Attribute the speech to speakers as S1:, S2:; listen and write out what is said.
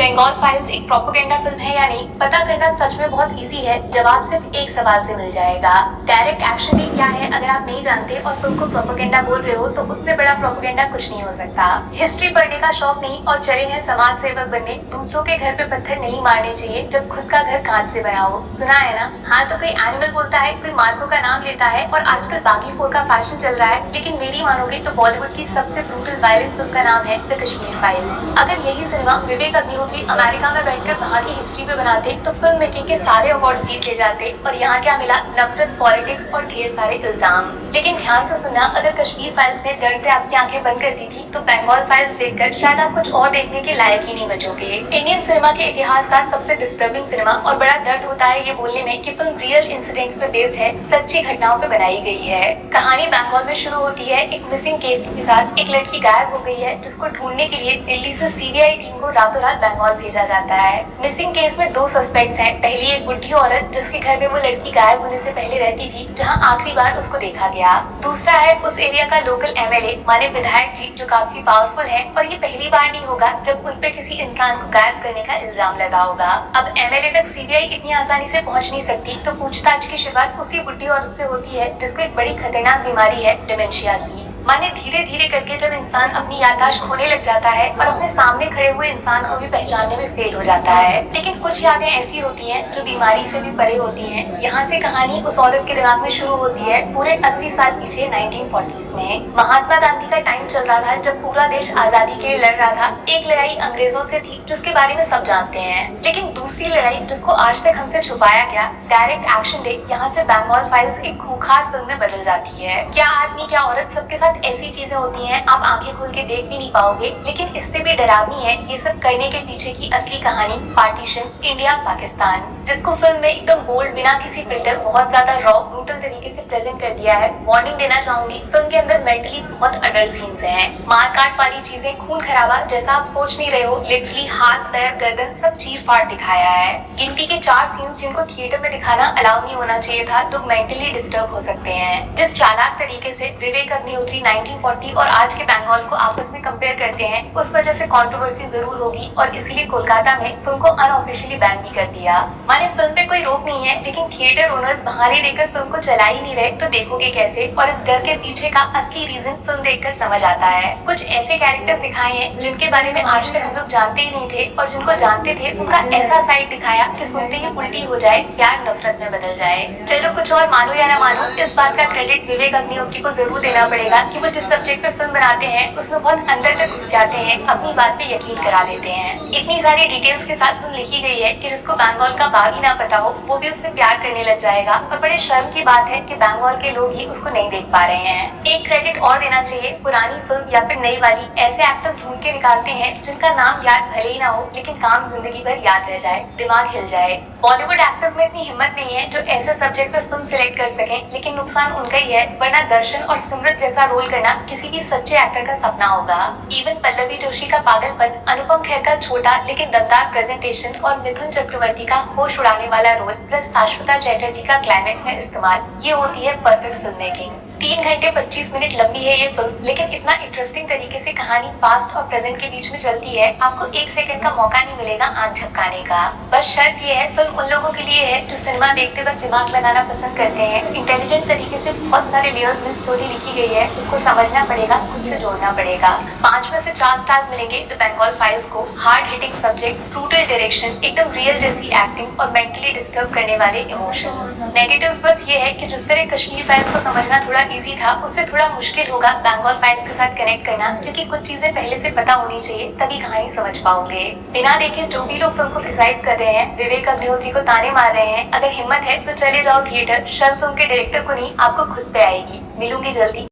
S1: Bengal files एक propaganda film है या नहीं, पता करना सच में बहुत इजी है। जवाब सिर्फ एक सवाल से मिल जाएगा। डायरेक्ट एक्शन डे क्या है अगर आप नहीं जानते और फिल्म को प्रोपेगेंडा बोल रहे हो तो उससे बड़ा प्रोपेगेंडा कुछ नहीं हो सकता। हिस्ट्री पढ़ने का शौक नहीं और चले हैं समाज सेवक बनने। दूसरों के घर पे पत्थर नहीं मारने चाहिए जब खुद का घर कांच से बना हो। सुना है ना? हाँ, तो कोई एनिमल बोलता है, कोई मार्को का नाम लेता है और आजकल बागी 4 का फैशन चल रहा है। लेकिन मेरी मानोगे तो बॉलीवुड की सबसे ब्रूटल वायलेंट फिल्म का नाम है द कश्मीर फाइल्स। अगर यही सिनेमा विवेक अग्निहोत्री अमेरिका में बैठकर वहाँ की हिस्ट्री पे बनाते तो फिल्म मेकिंग के सारे अवार्ड्स जीत ले जाते। और यहाँ क्या मिला? नफरत, पॉलिटिक्स और ढेर सारे इल्जाम। लेकिन ध्यान से सुनना, अगर कश्मीर फाइल्स ने डर से आपकी आंखें बंद कर दी थी तो बंगाल फाइल्स देखकर शायद आप कुछ और देखने के लायक ही नहीं बचोगे। इंडियन सिनेमा के इतिहास का सबसे डिस्टर्बिंग सिनेमा और बड़ा दर्द होता है ये बोलने में कि फिल्म रियल इंसिडेंट्स पे बेस्ड है, सच्ची घटनाओं पे बनाई गई है। कहानी बंगाल में शुरू होती है एक मिसिंग केस के साथ। एक लड़की गायब हो गई है जिसको ढूंढने के लिए दिल्ली से सीबीआई टीम को रातों रात बंगाल भेजा जाता है। मिसिंग केस में 2 सस्पेक्ट्स हैं। पहली एक बुढ़ी औरत जिसके घर में वो लड़की गायब होने से पहले रहती थी, जहां आखिरी बार उसको देखा गया। दूसरा है उस एरिया का लोकल एमएलए माने विधायक जी, जो काफी पावरफुल है और ये पहली बार नहीं होगा जब उन पे किसी इंसान को गायब करने का इल्जाम लगा होगा। अब एमएलए तक सीबीआई इतनी आसानी से पहुंच नहीं सकती, तो पूछताछ की शुरुआत उसी बुढ़ी औरत से होती है जिसको एक बड़ी खतरनाक बीमारी है, डिमेंशिया की। माने धीरे धीरे करके जब इंसान अपनी याददाश्त खोने लग जाता है और अपने सामने खड़े हुए इंसान को भी पहचानने में फेल हो जाता है। लेकिन कुछ यादें ऐसी होती हैं जो बीमारी से भी परे होती हैं। यहाँ से कहानी उस औरत के दिमाग में शुरू होती है पूरे 80 साल पीछे 1940s में। महात्मा गांधी का टाइम चल रहा था जब पूरा देश आजादी के लिए लड़ रहा था। एक लड़ाई अंग्रेजों से थी जिसके बारे में सब जानते हैं, लेकिन दूसरी लड़ाई जिसको आज तक हमसे छुपाया गया, डायरेक्ट एक्शन डे, यहाँ से बंगाल फाइल्स एक खूंखार फिल्म में बदल जाती है। क्या आदमी क्या औरत, सबके साथ ऐसी चीजें होती हैं आप आंखें खोल के देख भी नहीं पाओगे। लेकिन इससे भी डरावनी है ये सब करने के पीछे की असली कहानी, पार्टीशन, इंडिया पाकिस्तान, जिसको फिल्म में एकदम बोल्ड, बिना किसी फिल्टर, बहुत ज्यादा रॉ, ब्रूटल तरीके से प्रेजेंट कर दिया है। वार्निंग देना चाहूंगी, फिल्म के अंदर मेंटली बहुत अडल्ट सीन्स हैं, मारकाट वाली चीजें, खून खराबा जैसा आप सोच नहीं रहे हो। लिटरली हाथ, पैर, गर्दन सब चीर फाड़ दिखाया है। गिनती के 4 सीन्स जिनको थिएटर में दिखाना अलाउ नहीं होना चाहिए था, लोग मेंटली डिस्टर्ब हो सकते हैं। जिस चालाक तरीके से विवेक अग्निहोत्री 1940 और आज के बंगाल को आपस में कंपेयर करते हैं, उस वजह से कंट्रोवर्सी जरूर होगी और इसीलिए कोलकाता में फिल्म को अनऑफिशियली बैन भी कर दिया। माने फिल्म पे कोई रोक नहीं है, लेकिन थिएटर ओनर्स बहाने देकर फिल्म को चला ही नहीं रहे, तो देखोगे कैसे? और इस डर के पीछे का असली रीजन फिल्म देखकर समझ आता है। कुछ ऐसे कैरेक्टर्स दिखाए हैं जिनके बारे में आज तक हम लोग जानते ही नहीं थे, और जिनको जानते थे उनका ऐसा साइड दिखाया कि सुनते ही उल्टी हो जाए, प्यार नफरत में बदल जाए। चलो, कुछ और मानो या ना मानो, इस बात का क्रेडिट विवेक अग्निहोत्री को जरूर देना पड़ेगा कि वो जिस सब्जेक्ट पे फिल्म बनाते हैं उसमें बहुत अंदर तक घुस जाते हैं, अपनी बात पे यकीन करा देते हैं। इतनी सारी डिटेल्स के साथ फिल्म लिखी गई है कि जिसको बंगाल का बाग ही ना पता हो वो भी उससे प्यार करने लग जाएगा। और बड़े शर्म की बात है कि बंगाल के लोग ही उसको नहीं देख पा रहे हैं। एक क्रेडिट और देना चाहिए, पुरानी फिल्म या फिर नई वाली, ऐसे एक्टर्स ढूंढ के निकालते हैं जिनका नाम याद भले ही ना हो, लेकिन काम जिंदगी भर याद रह जाए, दिमाग हिल जाए। बॉलीवुड एक्टर्स में इतनी हिम्मत नहीं है जो ऐसे सब्जेक्ट पे फिल्म सिलेक्ट कर सकें, लेकिन नुकसान उनका ही है, वरना दर्शन और सिमरत जैसा रोल करना किसी भी सच्चे एक्टर का सपना होगा। इवन पल्लवी जोशी का पागलपन, अनुपम खेर का छोटा लेकिन दमदार प्रेजेंटेशन और मिथुन चक्रवर्ती का होश उड़ाने वाला रोल, प्लस शाश्वता चैटर्जी का क्लाइमैक्स में इस्तेमाल, ये होती है परफेक्ट फिल्म मेकिंग। 3 घंटे 25 मिनट लंबी है ये फिल्म, लेकिन इतना इंटरेस्टिंग तरीके से कहानी पास्ट और प्रेजेंट के बीच में चलती है, आपको 1 सेकंड का मौका नहीं मिलेगा आंख झपकाने का। बस शर्त ये है, फिल्म उन लोगों के लिए है जो सिनेमा देखते वक्त दिमाग लगाना पसंद करते हैं। इंटेलिजेंट तरीके से बहुत सारे लेयर्स में स्टोरी लिखी गई है, उसको समझना पड़ेगा, खुद से जोड़ना पड़ेगा। 5 में से 4 स्टार्स मिलेंगे द बंगाल फाइल्स को। Hard hitting subject, brutal direction, एकदम रियल जैसी एक्टिंग और मेंटली डिस्टर्ब करने वाले इमोशंस। नेगेटिव्स बस ये है कि जिस तरह कश्मीर फाइल्स को समझना थोड़ा इजी था, उससे थोड़ा मुश्किल होगा बंगाल फाइल्स के साथ कनेक्ट करना, क्योंकि कुछ चीजें पहले से पता होनी चाहिए, तभी कहानी समझ पाओगे। बिना देखे जो भी लोग फिल्म को क्रिटिसाइज कर रहे हैं, विवेक अग्निहोत्री को ताने मार रहे हैं, अगर हिम्मत है तो चले जाओ थिएटर। शर्म फिल्म के डायरेक्टर को नहीं, आपको खुद पे आएगी। मिलूंगी जल्दी।